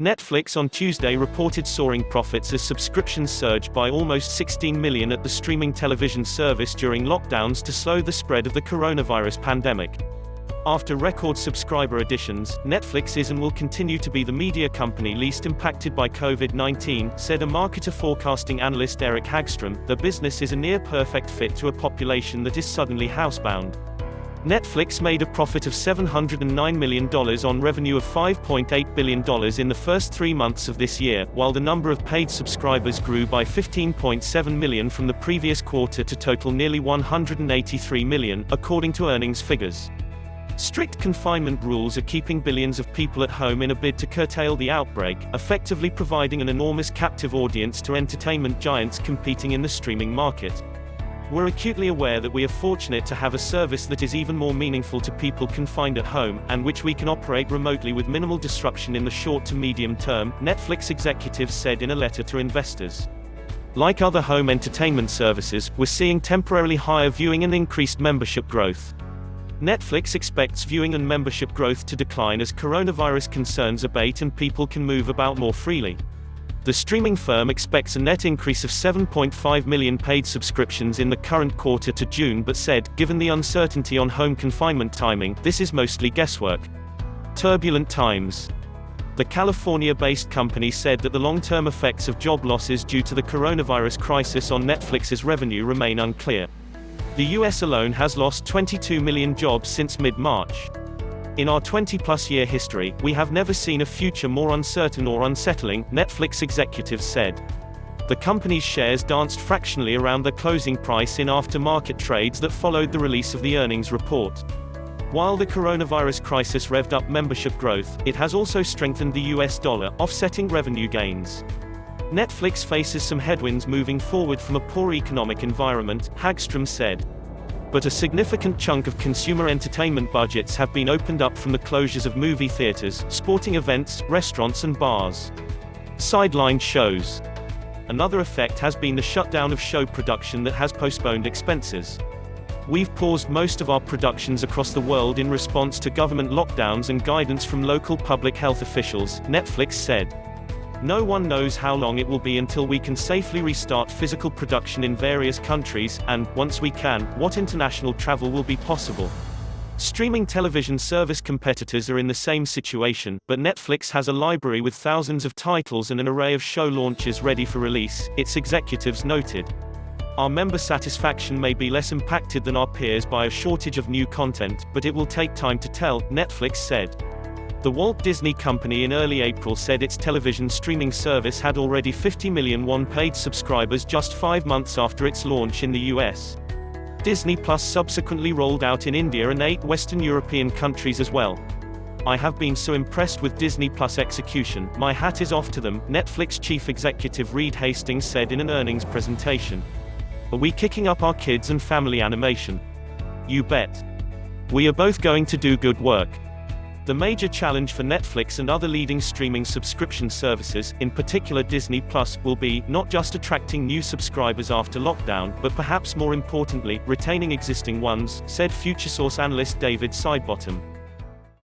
Netflix on Tuesday reported soaring profits as subscriptions surged by almost 16 million at the streaming television service during lockdowns to slow the spread of the coronavirus pandemic. After record subscriber additions, Netflix is and will continue to be the media company least impacted by COVID-19, said a marketer forecasting analyst Eric Hagstrom. The business is a near-perfect fit to a population that is suddenly housebound. Netflix made a profit of $709 million on revenue of $5.8 billion in the first 3 months of this year, while the number of paid subscribers grew by 15.7 million from the previous quarter to total nearly 183 million, according to earnings figures. Strict confinement rules are keeping billions of people at home in a bid to curtail the outbreak, effectively providing an enormous captive audience to entertainment giants competing in the streaming market. We're acutely aware that we are fortunate to have a service that is even more meaningful to people confined at home, and which we can operate remotely with minimal disruption in the short to medium term, Netflix executives said in a letter to investors. Like other home entertainment services, we're seeing temporarily higher viewing and increased membership growth. Netflix expects viewing and membership growth to decline as coronavirus concerns abate and people can move about more freely. The streaming firm expects a net increase of 7.5 million paid subscriptions in the current quarter to June, but said, given the uncertainty on home confinement timing, this is mostly guesswork. Turbulent times. The California-based company said that the long-term effects of job losses due to the coronavirus crisis on Netflix's revenue remain unclear. The US alone has lost 22 million jobs since mid-March. In our 20-plus year history, we have never seen a future more uncertain or unsettling, Netflix executives said. The company's shares danced fractionally around their closing price in after-market trades that followed the release of the earnings report. While the coronavirus crisis revved up membership growth, it has also strengthened the US dollar, offsetting revenue gains. Netflix faces some headwinds moving forward from a poor economic environment, Hagstrom said. But a significant chunk of consumer entertainment budgets have been opened up from the closures of movie theaters, sporting events, restaurants and bars. Sideline shows. Another effect has been the shutdown of show production that has postponed expenses. We've paused most of our productions across the world in response to government lockdowns and guidance from local public health officials, Netflix said. No one knows how long it will be until we can safely restart physical production in various countries, and, once we can, what international travel will be possible. Streaming television service competitors are in the same situation, but Netflix has a library with thousands of titles and an array of show launches ready for release, its executives noted. Our member satisfaction may be less impacted than our peers by a shortage of new content, but it will take time to tell, Netflix said. The Walt Disney Company in early April said its television streaming service had already 50 million paid subscribers just 5 months after its launch in the US. Disney Plus subsequently rolled out in India and 8 Western European countries as well. I have been so impressed with Disney Plus execution, my hat is off to them, Netflix chief executive Reed Hastings said in an earnings presentation. Are we kicking up our kids and family animation? You bet. We are both going to do good work. The major challenge for Netflix and other leading streaming subscription services, in particular Disney Plus, will be, not just attracting new subscribers after lockdown, but perhaps more importantly, retaining existing ones, said FutureSource analyst David Sidebottom.